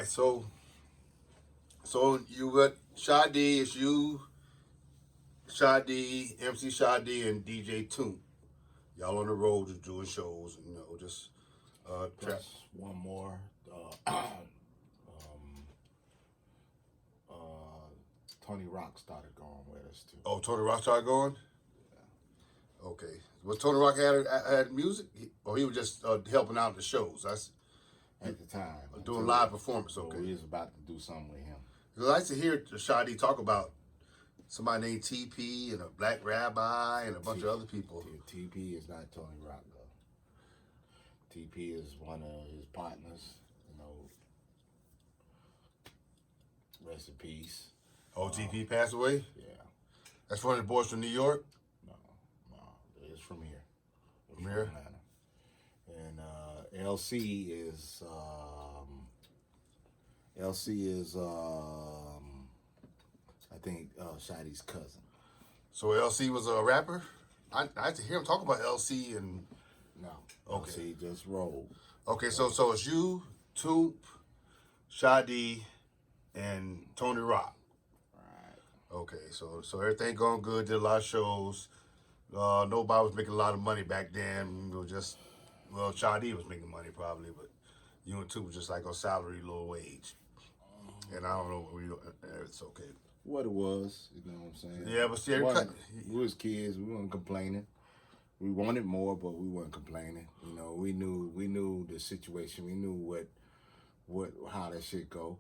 right, so you got Sade, it's you, Sade, MC Sade, and DJ Toon. Y'all on the road just doing shows, and just trap. Plus one more. Uh, Tony Rock started going with us too. Oh, Tony Rock started going. Okay. Was Tony Rock had music, or he was just helping out the shows? That's At the time. doing live performance. Okay. We was about to do something with him. I like to hear Shadi talk about somebody named TP and a Black Rabbi and a bunch of other people. TP is not Tony Rock though. TP is one of his partners. Rest in peace. Oh, TP passed away. Yeah. That's one of the boys from New York. No, it's from here. From here. And LC is I think Shadi's cousin. So LC was a rapper. I had to hear him talk about LC and. No. Okay. LC just rolled. Okay, so it's you, Toop, Shadi, and Tony Rock. Right. Okay, so everything going good. Did a lot of shows. Nobody was making a lot of money back then. It was just, Shadi was making money probably, but you and Toop was just like on salary, low wage. And I don't know, it's okay. What it was, you know what I'm saying? Yeah, but see, we was kids. We weren't complaining. We wanted more, but we weren't complaining. We knew the situation. We knew how that shit go.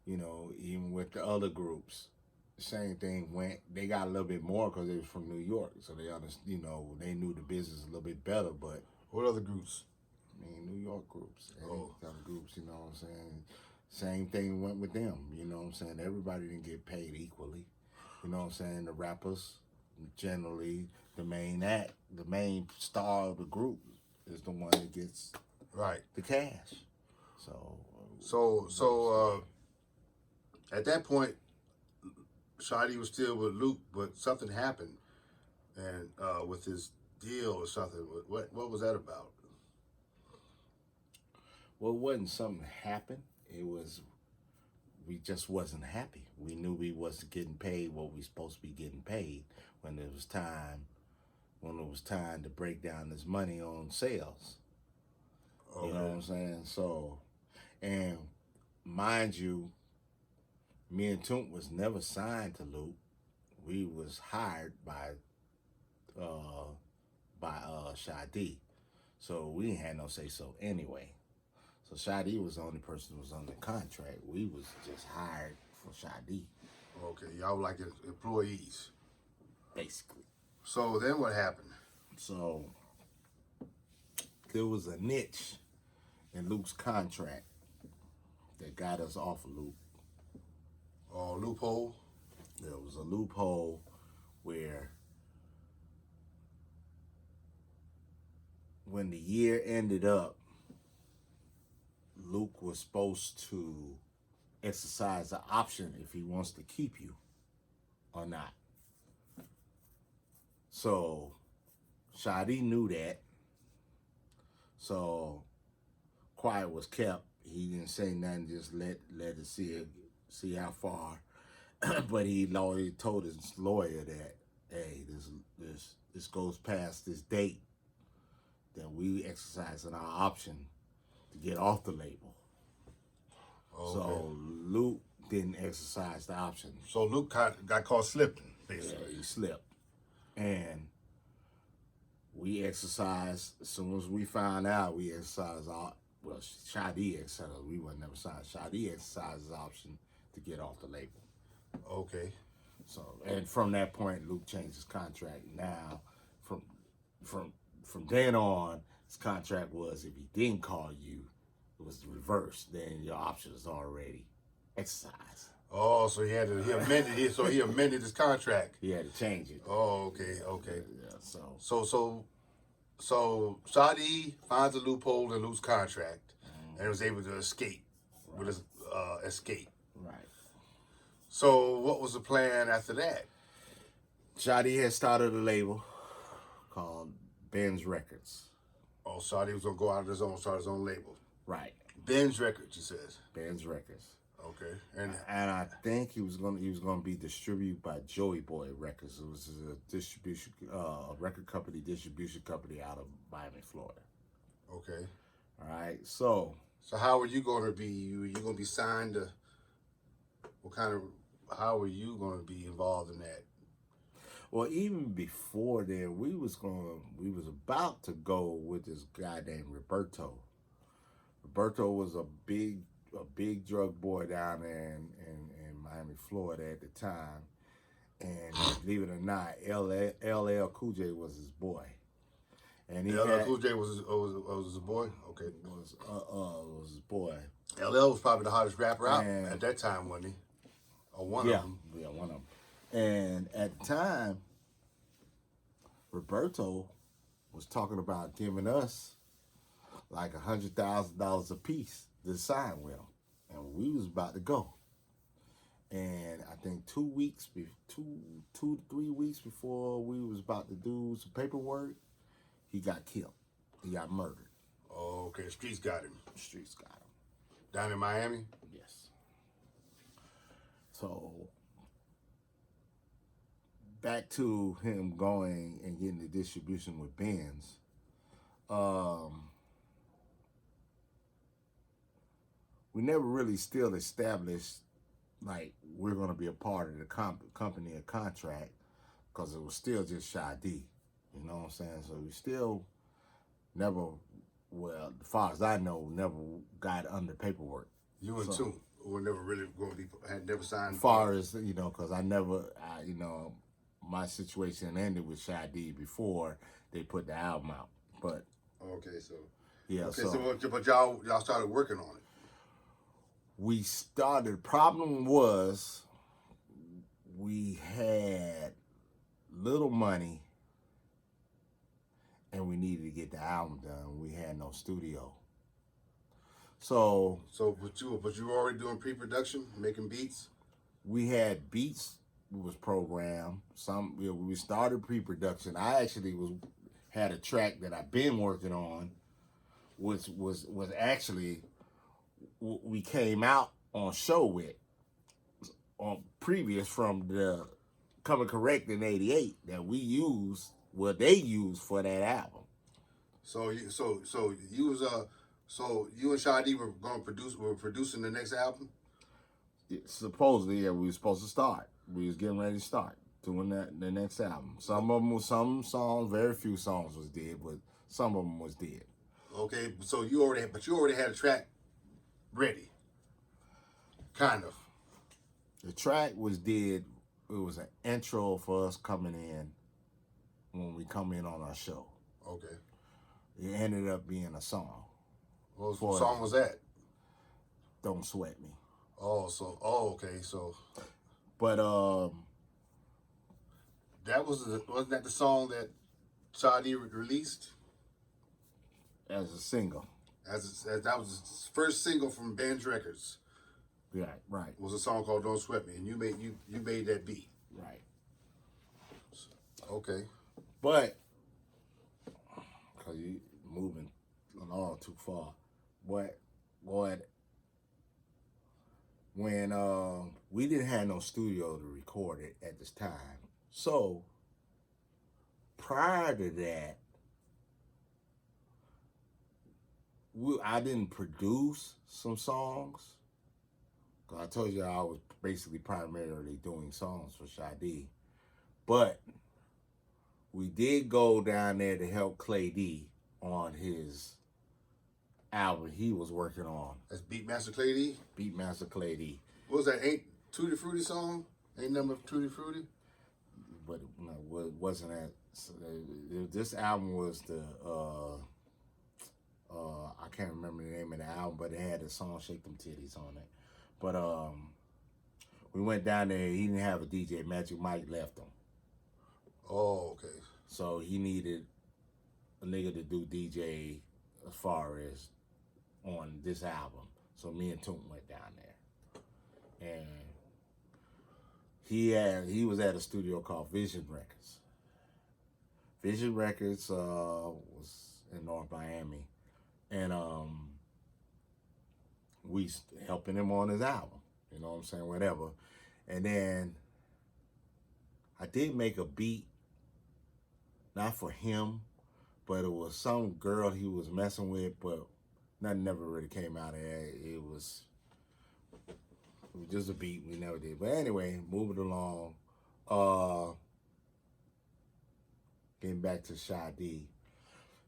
Even with the other groups, the same thing went. They got a little bit more because they was from New York, so they they knew the business a little bit better. But what other groups? I mean, New York groups, other groups. You know what I'm saying? Same thing went with them. You know what I'm saying? Everybody didn't get paid equally. You know what I'm saying? The rappers, generally, the main act, the main star of the group is the one that gets the cash. So at that point, Shadi was still with Luke, but something happened, and with his deal or something. What was that about? Well, it wasn't something happened. It was we just wasn't happy. We knew we wasn't getting paid what we supposed to be getting paid when it was time to break down this money on sales. Okay. You know what I'm saying? So, and mind you, me and Toomp was never signed to Luke. We was hired by Shadi. So we ain't had no say so anyway. So Shadi was the only person who was on the contract. We was just hired for Shadi. Okay, y'all were like employees. Basically. So then what happened? So there was a niche in Luke's contract that got us off of Luke. Oh, loophole? There was a loophole where when the year ended up, Luke was supposed to exercise the option if he wants to keep you or not. So Shadi knew that. So quiet was kept. He didn't say nothing, just let it see how far. But he told his lawyer that, hey, this goes past this date, that we exercising our option to get off the label. Okay. So Luke didn't exercise the option. So Luke got caught slipping, basically. Yeah, he slipped. And we exercised, as soon as we found out, we exercised Shadi exercised, we were never signed. Shadi exercised his option to get off the label. Okay. So, and from that point, Luke changed his contract. Now, from then on, his contract was if he didn't call you, it was the reverse. Then your option is already exercised. Oh, so he amended his contract. He had to change it. Oh, okay. Yeah, So Shadi finds a loophole in Luke's contract and was able to escape with his escape. Right. So what was the plan after that? Shadi had started a label called Ben's Records. Oh, Shadi was gonna go out on his own, start his own label. Right. Ben's Records, he says. Ben's Records. Okay, And I think he was gonna be distributed by Joey Boy Records. It was a distribution record company, distribution company out of Miami, Florida. okay. All right, so How are you going to be? You going to be signed to? What kind of? How are you going to be involved in that? well, even before then, we was about to go with this guy named Roberto. Roberto was a big drug boy down there in Miami, Florida at the time. And believe it or not, LL Cool J was his boy. And he LL Cool J was his boy. Okay, was his boy. LL was probably the hottest rapper out at that time, wasn't he? Or one of them. Yeah, one of them. And at the time, Roberto was talking about giving us like $100,000 a piece to sign with him, and we was about to go. And I think 2 to 3 weeks before we was about to do some paperwork, he got killed. He got murdered. Oh, okay. The streets got him. The streets got him. Down in Miami? Yes. So back to him going and getting the distribution with Benz. We never really still established like we're going to be a part of the company or contract because it was still just Shy D. You know what I'm saying? So we still never, well, as far as I know, never got under paperwork. You and two were never really going to be, had never signed. As far as, because my situation ended with Shy D before they put the album out. But okay, so yeah, okay, so but y'all started working on it. We started. The problem was we had little money and we needed to get the album done. We had no studio. So but you were already doing pre-production, making beats? We had beats was programmed. We started pre-production. I actually had a track that I've been working on, which was actually we came out on show with on previous from the Coming Correct in '88 that we used what they used for that album. So you and Shadi were producing the next album? Supposedly, yeah, we were supposed to start. We was getting ready to start doing the next album. Some songs, very few songs was dead, but some of them was dead. Okay, so you already had a track ready. Kind of. The track was dead. It was an intro for us coming in when we come in on our show. Okay. It ended up being a song. What song was that? Don't Sweat Me. Okay. So, but wasn't that the song that Shadi released as a single? That was his first single from Ben's Records. Yeah, right. Was a song called "Don't Sweat Me," and you made that beat. Right. Okay. But because you moving along too far, but when we didn't have no studio to record it at this time, so prior to that, I didn't produce some songs. Cause I told you I was basically primarily doing songs for Shadi, but we did go down there to help Clay D on his album he was working on. That's Beatmaster Clay D? Beatmaster Clay D. What was that? Ain't Tutti Frutti song? Ain't number Tutti Frutti? But no, it wasn't that. This album was the, I can't remember the name of the album, but it had the song Shake Them Titties on it. But we went down there, he didn't have a DJ, Magic Mike left him. Oh, okay. So he needed a nigga to do DJ as far as on this album. So me and Toon went down there. And he was at a studio called Vision Records. Vision Records was in North Miami. And we helping him on his album. You know what I'm saying? Whatever. And then I did make a beat, not for him, but it was some girl he was messing with, but nothing never really came out of it. It was just a beat. We never did. But anyway, moving along. Getting back to Shadi.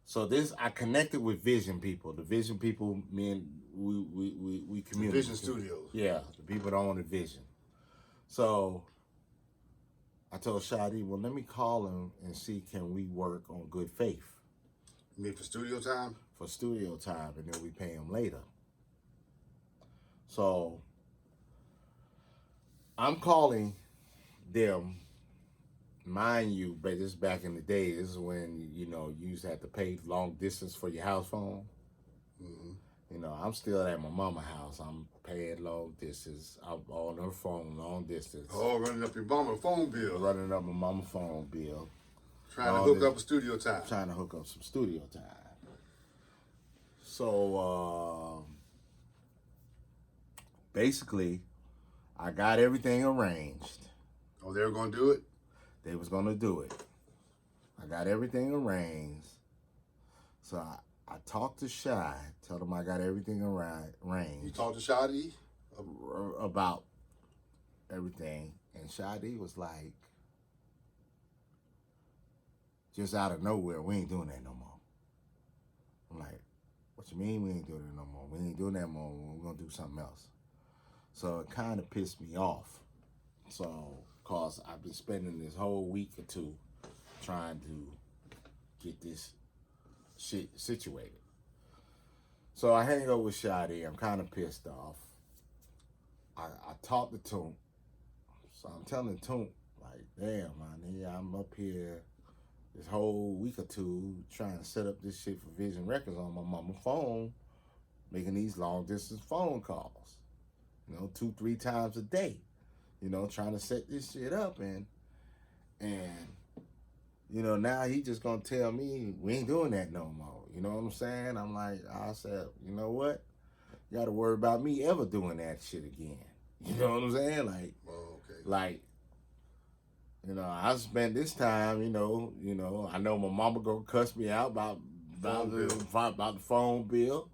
So I connected with Vision people. The Vision people, me and we communicate. Vision Studios. Yeah, the people that own the Vision. So I told Shadi, well, let me call him and see can we work on good faith. You mean for studio time? For studio time, and then we pay him later. So I'm calling them. Mind you, but this back in the day, this is when, you used to have to pay long distance for your house phone. Mm-hmm. I'm still at my mama's house. I'm paying long distance. I'm on her phone, long distance. Oh, running up your mama's phone bill. Running up my mama's phone bill. Trying to hook up a studio time. Trying to hook up some studio time. So, basically, I got everything arranged. Oh, they were going to do it? They was going to do it. I got everything arranged. So I talked to Shy, told him I got everything arranged. You talked to Shadi? About everything. And Shadi was like, just out of nowhere, we ain't doing that no more. I'm like, what you mean we ain't doing it no more? We ain't doing that no more. We're going to do something else. So it kind of pissed me off. So, cause I've been spending this whole week or two trying to get this shit situated. So I hang out with Shadi. I'm kind of pissed off. I talked to Toon. So I'm telling Toon, like, damn, man, nigga, I'm up here this whole week or two trying to set up this shit for Vision Records on my mama's phone, making these long distance phone calls, 2-3 times a day. Trying to set this shit up and now he just gonna tell me we ain't doing that no more. You know what I'm saying? I'm like, I said, you know what? You gotta worry about me ever doing that shit again. You know what I'm saying? Like, okay. I spent this time, I know my mama gonna cuss me out about the phone bill,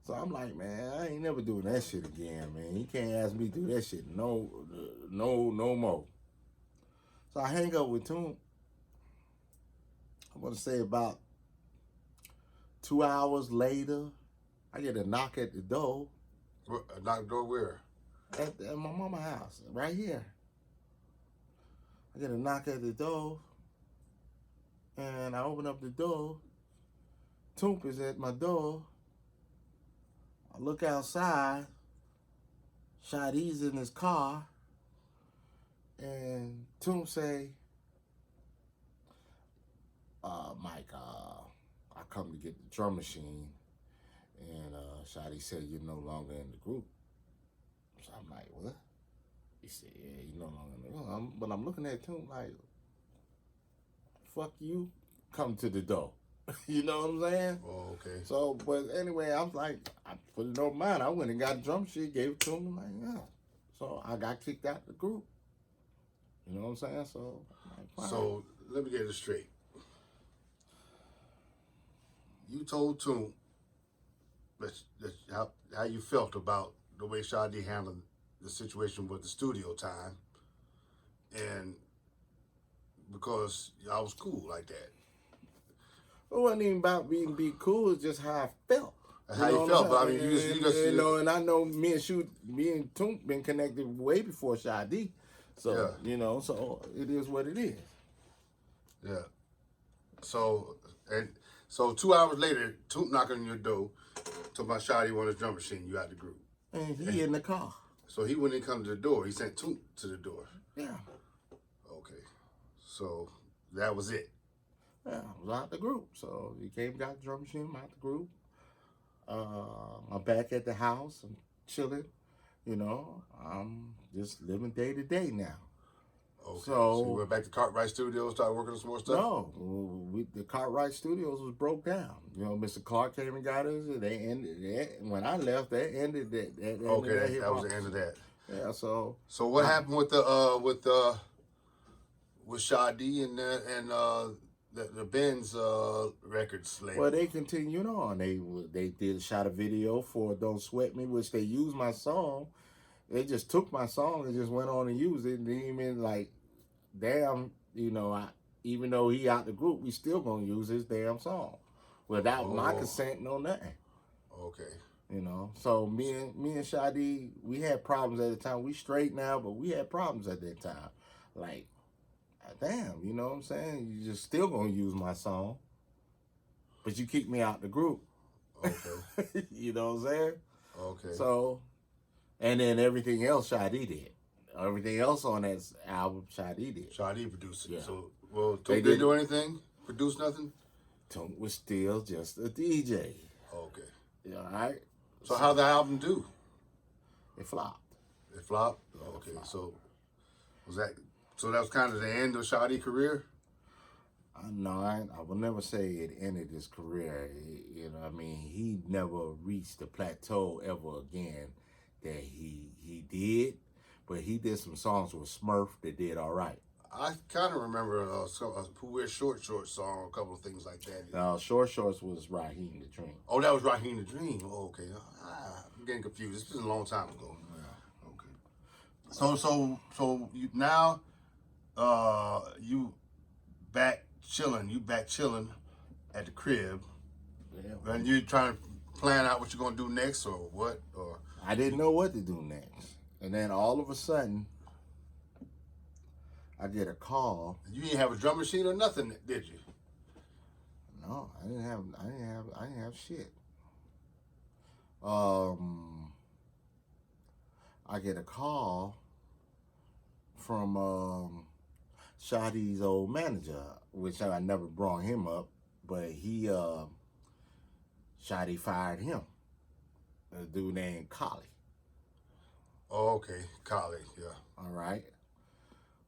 So I'm like, man, I ain't never doing that shit again, man. You can't ask me to do that shit no more. So I hang up with Toon. I'm gonna say about 2 hours later, I get a knock at the door. A knock door where? At my mama's house, right here. I get a knock at the door, and I open up the door. Toon is at my door. I look outside. Shadi's in his car, and Toon say, Mike, I come to get the drum machine, and Shadi said you're no longer in the group. So I'm like, what? He said, yeah, you're no longer in the group. But I'm looking at Toon like, fuck you, come to the door. You know what I'm saying? Oh, okay. So, but anyway, I was like, I put it on mine. I went and got a drum sheet, gave it to him. I'm like, yeah. So I got kicked out of the group. You know what I'm saying? So, like, so let me get this straight. You told Toon how you felt about the way Shadi handled the situation with the studio time, and because y'all was cool like that. It wasn't even about being cool. It's just how I felt. How you felt, but I mean, you just and I know me and Toon been connected way before Shadi. So, yeah. So it is what it is. Yeah. So 2 hours later, Toon knocking on your door, talking about Shadi want his drum machine, you out the group. And he in the car. So he wouldn't come to the door. He sent Toon to the door. Yeah. Okay. So that was it. Yeah, I was out the group. So he came, got the drum machine, I'm out the group. I'm back at the house. I'm chilling. I'm just living day to day now. Okay. So you So went back to Cartwright Studios, started working on some more stuff? no, the Cartwright Studios was broke down. You know, Mr. Clark came and got us. And they ended that. When I left, they ended that. Okay, Ended that hip that was hop. the end of that. Yeah. So So what I, happened with Shadi and the Benz records well, label? they continued on. They did shot a video for "Don't Sweat Me," which they used my song. They just took my song and just went on and used it. And didn't even like, damn, even though he out the group, we still gonna use his damn song without my Oh, consent, no nothing. okay. So me and Shadi, we had problems at the time. We straight now, but we had problems at that time. Like, damn, you know what I'm saying? You just still gonna use my song, but you kick me out the group. Okay. You know what I'm saying? Okay. So, and then everything else Shadi did. Everything else on that album, Shadi did. Shadi produced it. Yeah. So, well, They Took did didn't do anything? Produce nothing? Tunk was still just a DJ. Okay. Yeah, all right. So how did the album do? It flopped. It flopped? Yeah, it Okay. flopped. So that was kind of the end of Shadi's career? No, I will never say it ended his career. I mean, he never reached the plateau ever again that he did. But he did some songs with Smurf that did all right. I kind of remember Who Wears Short Shorts song, a couple of things like that. Short Shorts was Raheem the Dream. Oh, that was Raheem the Dream. Oh, okay. I'm getting confused. It's been a long time ago. Yeah. Okay. So you now, you back chilling. You back chilling at the crib, Yeah. and you trying to plan out what you're gonna do next, or what? Or I didn't know what to do next, and then all of a sudden, I get a call. you didn't have a drum machine or nothing, did you? No, I didn't have shit. I get a call from Shadi's old manager, which I never brought him up, but Shadi fired him. A dude named Collie. Oh, okay. College, yeah. All right.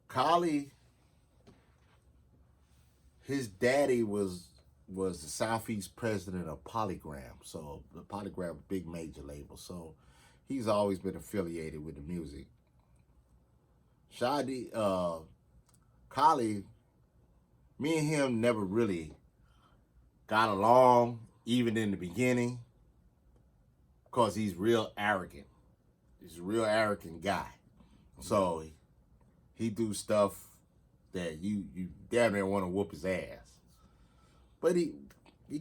Collie, his daddy was the Southeast president of Polygram. So the Polygram big major label. So he's always been affiliated with the music. Shadi, Collie, me and him never really got along, even in the beginning, because he's real arrogant. He's a real arrogant guy. So he do stuff that you damn near want to whoop his ass. But he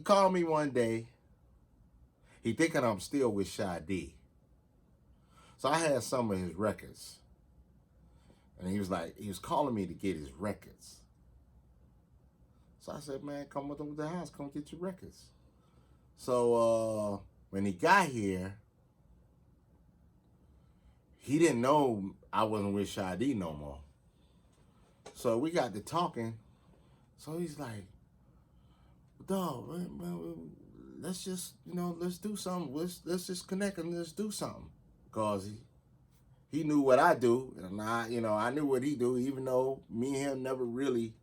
called me one day. He thinking I'm still with Shadi. So I had some of his records. And he was calling me to get his records. So I said, man, come with him to the house. Come get your records. So when he got here, he didn't know I wasn't with Shadi no more. So we got to talking. So he's like, dog, let's just, let's do something. Let's just connect and let's do something. Because he knew what I do, and I knew what he do, even though me and him never really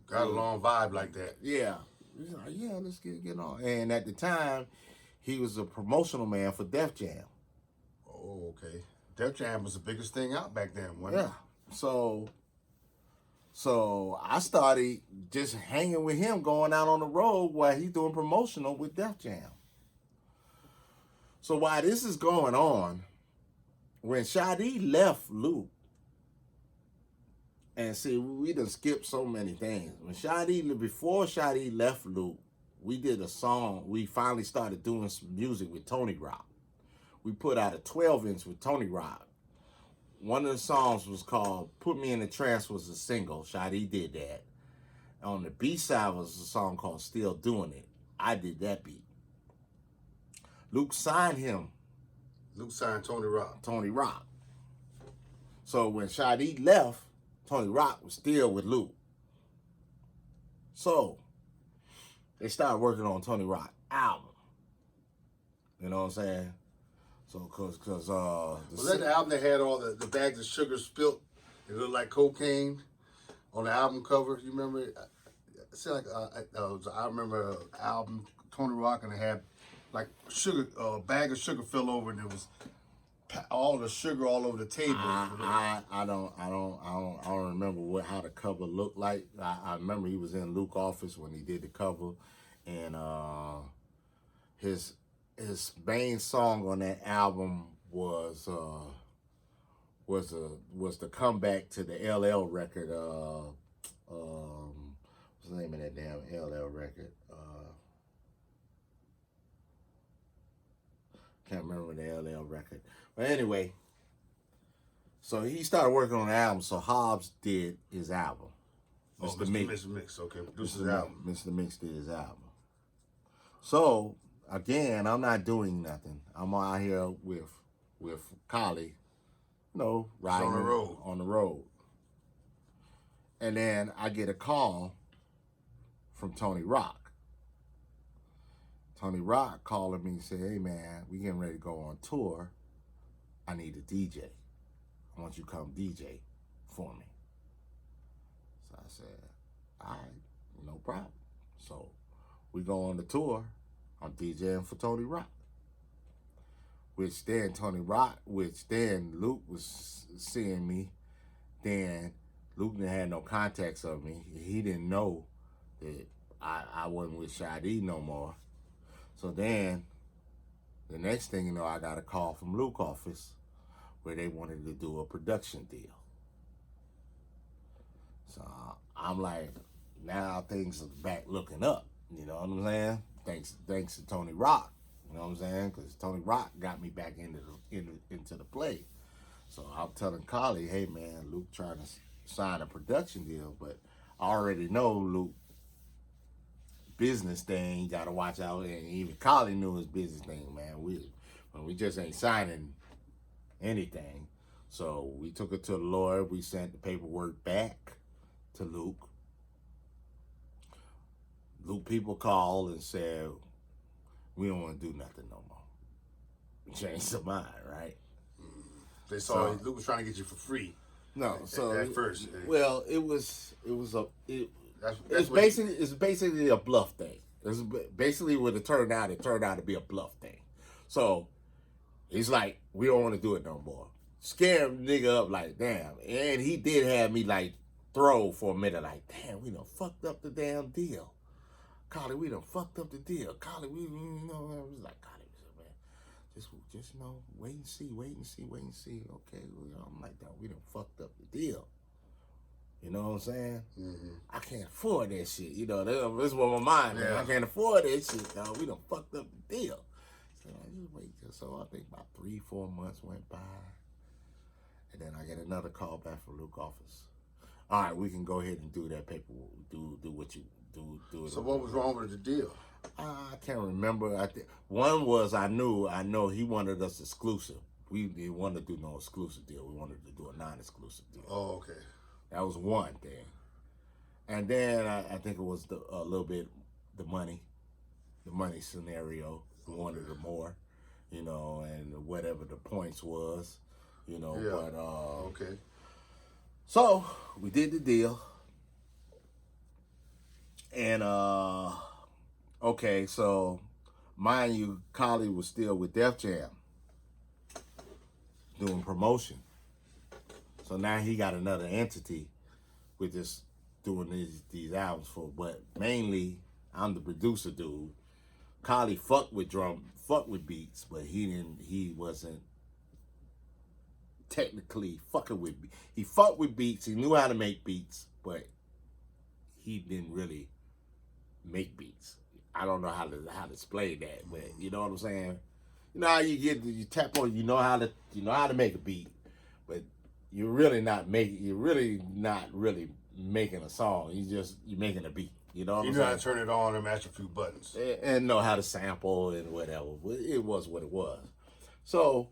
got a long vibe like that. Yeah. He's like, yeah, let's get on. And at the time, he was a promotional man for Def Jam. Oh, okay. Def Jam was the biggest thing out back then, wasn't it? Yeah. So I started just hanging with him, going out on the road while he's doing promotional with Def Jam. So while this is going on, when Shadi left Luke, and see, we done skipped so many things. Before Shadi left Luke, we did a song. We finally started doing some music with Tony Rock. We put out a 12-inch with Tony Rock. One of the songs was called Put Me in a Trance, was a single. Shadi did that. On the B-side was a song called Still Doing It. I did that beat. Luke signed him. Luke signed Tony Rock. So when Shadi left, Tony Rock was still with Luke. So they started working on Tony Rock album. You know what I'm saying? So, was that the album that had all the bags of sugar spilt It looked like cocaine on the album cover. You remember it? It's like I remember an album Tony Rock and it had like sugar, a bag of sugar fell over and it was all the sugar all over the table. I don't remember how the cover looked like. I remember he was in Luke's office when he did the cover, and his main song on that album was the comeback to the LL record. What's the name of that damn LL record? Can't remember the LL record. But anyway, so he started working on the album. So Hobbs did his album. Mr. Mix. Okay, produced his album. Mr. Mix did his album. So again, I'm not doing nothing. I'm out here with Collie, riding on the road. And then I get a call from Tony Rock. Tony Rock calling me and said, "Hey man, we getting ready to go on tour. I need a DJ. I want you to come DJ for me." So I said, "All right, no problem." So we go on the tour. I'm DJing for Tony Rock. Which then Luke was seeing me. Then Luke didn't have no contacts of me. He didn't know that I wasn't with Shadi no more. So then, the next thing you know, I got a call from Luke's office where they wanted to do a production deal. So I'm like, now things are back looking up. You know what I'm saying? Thanks to Tony Rock. You know what I'm saying? Because Tony Rock got me back into the play. So I'm telling Collie, hey man, Luke trying to sign a production deal, but I already know Luke business thing, you gotta watch out. And even Collie knew his business thing, man. We just ain't signing anything. So we took it to the lawyer. We sent the paperwork back to Luke. Luke people called and said, we don't want to do nothing no more. We changed their mind, right? They saw Luke was trying to get you for free. No, so at first. Well, it's basically a bluff thing. It's basically what it turned out to be a bluff thing. So he's like, we don't want to do it no more. Scare nigga up like, damn. And he did have me like throw for a minute, like, damn, we done fucked up the damn deal. Collie, we done fucked up the deal. Collie, we it was like, Collie, man, just wait and see. Okay, I'm like, we done fucked up the deal. You know what I'm saying? Mm-hmm. I can't afford that shit. You know, this is what my mind is. I can't afford that shit, dog. We done fucked up the deal. So I just wait. So I think about 3-4 months went by. And then I get another call back from Luke's office. All right, we can go ahead and do that paperwork. Do what you do. So what was wrong with the deal? I can't remember. One was I know he wanted us exclusive. We didn't want to do no exclusive deal. We wanted to do a non-exclusive deal. Oh, okay. That was one thing. And then I think it was a little bit the money scenario. We wanted it more, and whatever the points was, Yeah. But okay. So we did the deal, and okay, so mind you, Collie was still with Def Jam doing promotion. So now he got another entity with this doing these albums for, but mainly I'm the producer dude. Collie fucked with beats, but he wasn't technically fucking with beats. He fucked with beats, he knew how to make beats, but he didn't really make beats. I don't know how to explain that, but you know what I'm saying? You know how you tap on, you know how to make a beat, but you're really not really making a song. You're making a beat. You know what I'm saying? You know how to turn it on and match a few buttons. And know how to sample and whatever. It was what it was. So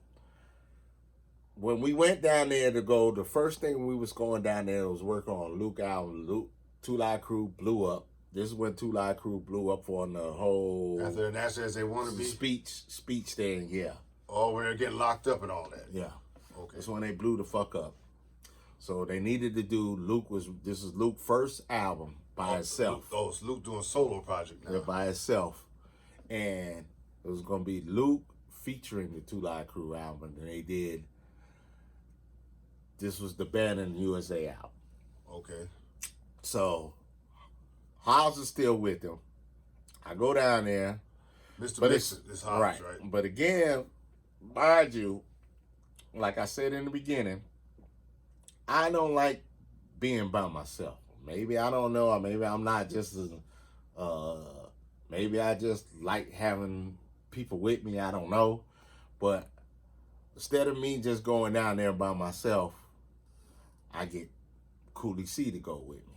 when we went down there to go, the first thing we was going down there was work on Luke album. Two Live Crew blew up. This is when Two Live Crew blew up on the whole After the National As They Want to Be speech thing, yeah. Oh, when they're getting locked up and all that. Yeah. Okay. That's when they blew the fuck up. So they needed to do this is Luke's first album by itself. It's Luke doing solo project now. Yeah, by itself. And it was gonna be Luke featuring the Two Live Crew album. And they did this was the Band in the USA album. Okay. So Hobbs is still with him. I go down there. Mr. Mix is Hobbs, right? But again, mind you, like I said in the beginning, I don't like being by myself. Maybe I don't know, or maybe I'm not just as, maybe I just like having people with me. I don't know, but instead of me just going down there by myself, I get Cooley C to go with me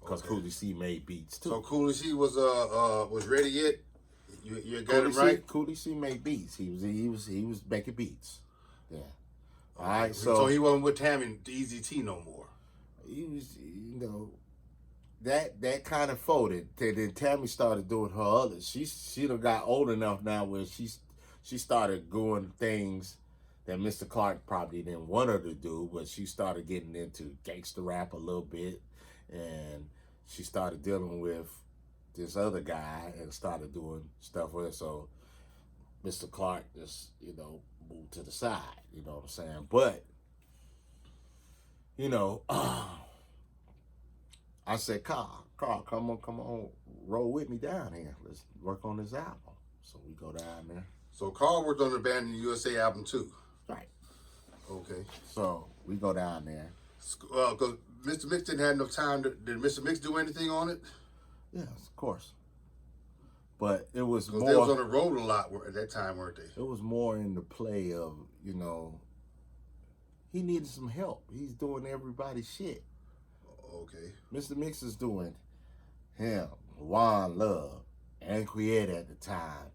because Cooley C made beats too. So Cooley C was ready yet? You got it right. Cooley C made beats. He was making beats. Yeah. All right. So he wasn't with Tammy Easy T no more. He was, that kind of folded. Then Tammy started doing her other. She done got old enough now where she started doing things that Mr. Clark probably didn't want her to do, but she started getting into gangster rap a little bit, and she started dealing with this other guy and started doing stuff with her. So Mr. Clark just, moved to the side, you know what I'm saying? But, I said, Carl, come on, roll with me down here. Let's work on this album. So we go down there. So Carl worked on the Band in the USA album too. Right. Okay. So we go down there. Because Mr. Mix didn't have enough time. Did Mr. Mix do anything on it? Yes, of course. But it was more. Because they was on the road a lot at that time, weren't they? It was more in the play of, he needed some help. He's doing everybody's shit. Okay. Mr. Mix is doing him, Juan Love, and Quiet at the time.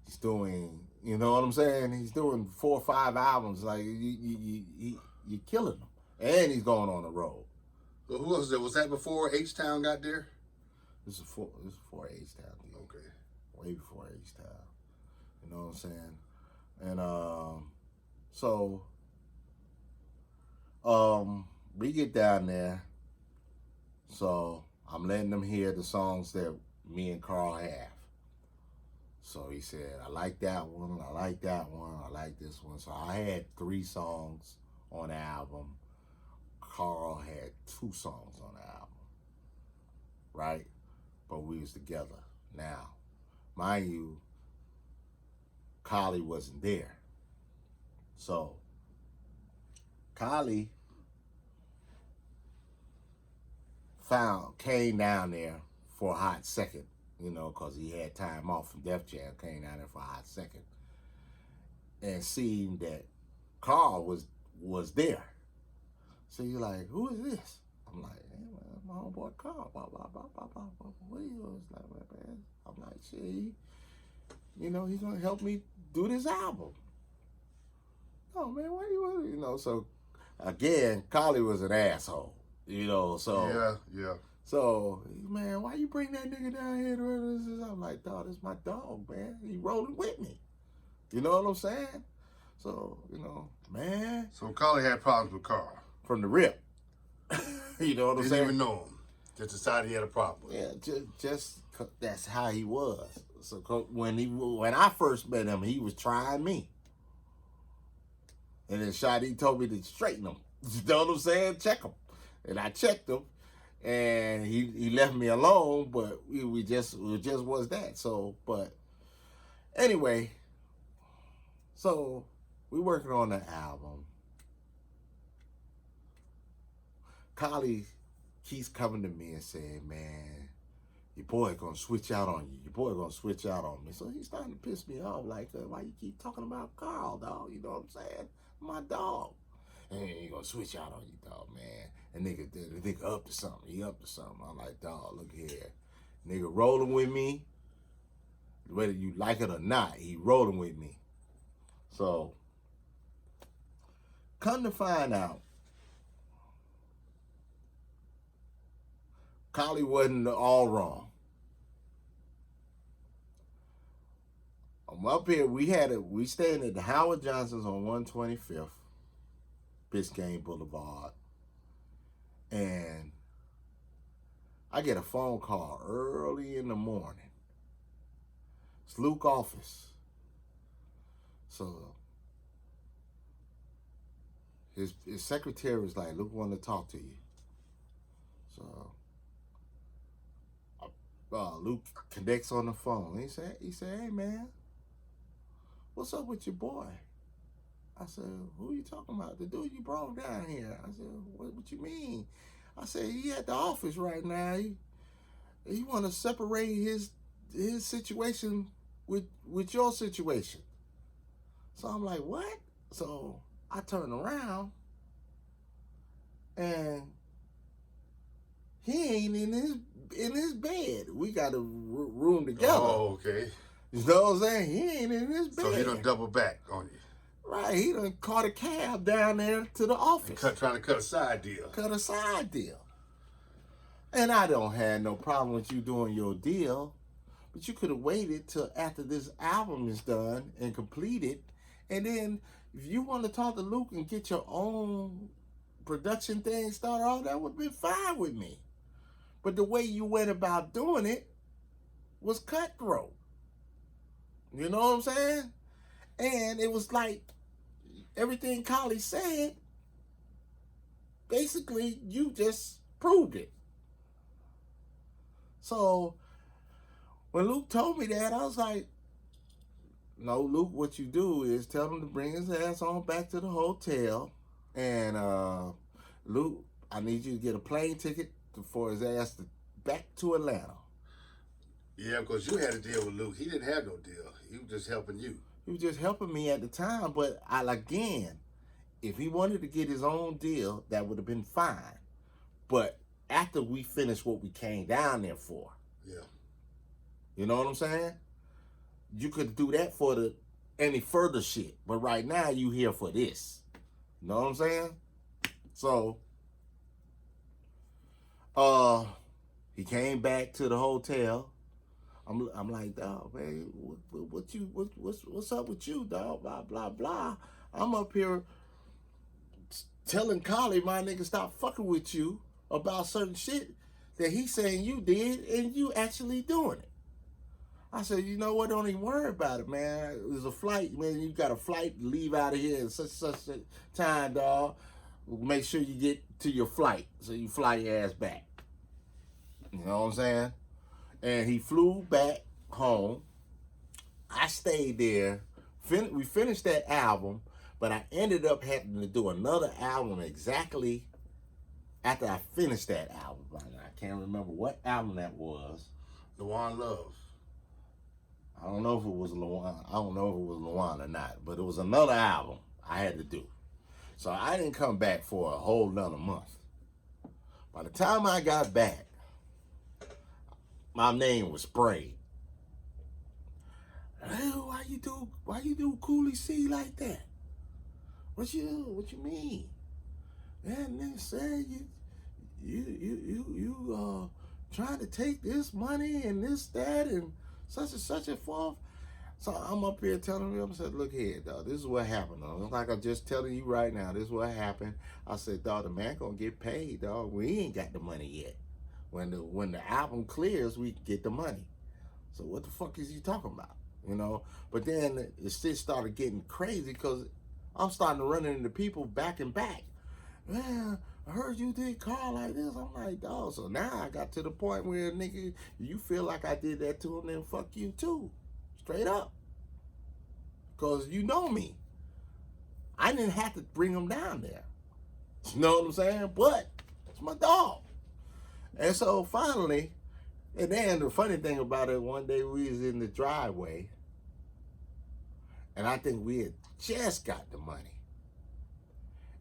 He's doing, you know what I'm saying? He's doing 4 or 5 albums. Like, you're killing him. And he's going on the road. So who else was there? Was that before H-Town got there? This is before H-Town. Okay. Way before H-Town. You know what I'm saying? And so we get down there. So I'm letting them hear the songs that me and Carl have. So he said, I like that one, I like that one, I like this one. So I had 3 songs on the album. Carl had 2 songs on the album. Right? But we was together. Now, mind you, Kylie wasn't there. So Kylie came down there for a hot second, because he had time off from Def Jam, came down there for a hot second, and seen that Carl was there. So you're like, who is this? I'm like, hey, man, my homeboy Carl, blah, blah, blah, blah, blah, blah. What are you? It's like, man, I'm like, shit, he's going to help me do this album. Oh, man, what do you want? So, again, Kylie was an asshole, so. Yeah. So, man, why you bring that nigga down here? I'm like, dog, this is my dog, man. He rolling with me. You know what I'm saying? So, man. So Carly had problems with Carl. From the rip. You know what I'm saying? Didn't even know him. Just decided he had a problem with him. Yeah, just that's how he was. So when I first met him, he was trying me. And then Shadi told me to straighten him. You know what I'm saying? Check him. And I checked him. And he left me alone, but it just was that. So, but anyway, so we working on the album. Kylie keeps coming to me and saying, man, your boy gonna switch out on you. Your boy gonna switch out on me. So he's starting to piss me off. Like, why you keep talking about Carl, dog? You know what I'm saying? My dog. And he gonna switch out on you, dog, man. And nigga up to something. He up to something. I'm like, dog, look here. Nigga rolling with me. Whether you like it or not, he rolling with me. So, come to find out, Kylie wasn't all wrong. I'm up here. We staying at the Howard Johnson's on 125th. Biscayne Boulevard, and I get a phone call early in the morning. It's Luke's office. So his secretary was like, Luke wanted to talk to you. So Luke connects on the phone. He said, hey man, what's up with your boy? I said, who are you talking about? The dude you brought down here. I said, what you mean? I said, he at the office right now. He want to separate his situation with your situation. So I'm like, what? So I turn around and he ain't in his bed. We got a room together. Oh, okay. You know what I'm saying? He ain't in his bed. So he done double back on you. Right, he done caught a cab down there to the office. Trying to cut a side deal. Cut a side deal. And I don't have no problem with you doing your deal, but you could have waited till after this album is done and completed, and then if you want to talk to Luke and get your own production thing started off, that would have been fine with me. But the way you went about doing it was cutthroat. You know what I'm saying? And it was like everything Collie said, basically you just proved it. So when Luke told me that, I was like, no, Luke, what you do is tell him to bring his ass on back to the hotel. And Luke, I need you to get a plane ticket for his ass back to Atlanta. Yeah, because you had a deal with Luke. He didn't have no deal. He was just helping you. He was just helping me at the time, but again, if he wanted to get his own deal, that would have been fine. But after we finished what we came down there for, yeah, you know what I'm saying? You could do that for any further shit, but right now you here for this. You know what I'm saying? So, he came back to the hotel. I'm like, dog, man, what's up with you, dog? Blah blah blah. I'm up here telling Collie, my nigga, stop fucking with you about certain shit that he's saying you did, and you actually doing it. I said, you know what? Don't even worry about it, man. There's a flight, man. You got a flight to leave out of here at such a time, dog. Make sure you get to your flight so you fly your ass back. You know what I'm saying? And he flew back home. I stayed there. We finished that album, but I ended up having to do another album exactly after I finished that album. I can't remember what album that was. Luan Love. I don't know if it was Luan. I don't know if it was Luan or not, but it was another album I had to do. So I didn't come back for a whole nother month. By the time I got back, my name was sprayed. Hey, why you do Cooley C like that? What you mean? And they said you trying to take this money and this, that, and such and forth. So I'm up here telling him, I said, look here, dog, this is what happened. Dog. Like I'm just telling you right now, this is what happened. I said, dog, the man gonna get paid, dog. We ain't got the money yet. When the album clears, we get the money. So what the fuck is he talking about? You know? But then the shit started getting crazy because I'm starting to run into people back and back. Man, I heard you did Carl like this. I'm like, dog. So now I got to the point where, nigga, you feel like I did that to him, then fuck you too. Straight up. Because you know me. I didn't have to bring him down there. You know what I'm saying? But it's my dog. And so finally, and then the funny thing about it, one day we was in the driveway, and I think we had just got the money.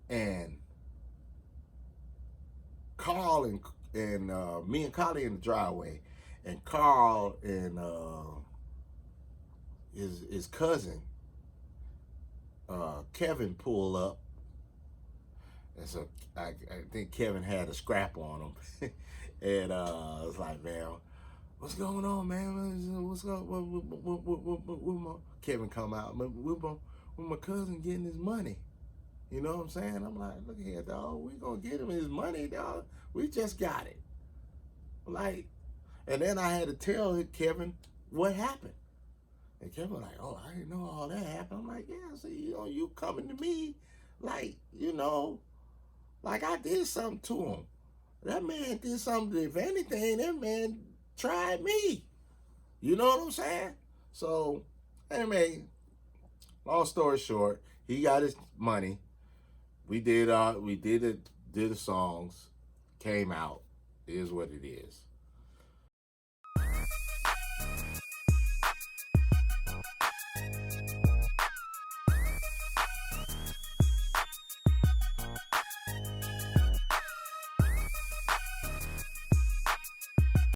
And Carl and me and Collie in the driveway, and Carl and his cousin Kevin pull up, and so I think Kevin had a scrap on him, and I was like, man, what's going on, man? What's going on? Kevin come out, with my cousin getting his money. You know what I'm saying? I'm like, look here, dog. We gonna get him his money, dog. We just got it. Like, and then I had to tell Kevin what happened. And Kevin was like, oh, I didn't know all that happened. I'm like, yeah, see, you coming to me like, like I did something to him. That man did something. If anything, that man tried me. You know what I'm saying? So, anyway, long story short, he got his money. We did the songs, came out. It is what it is.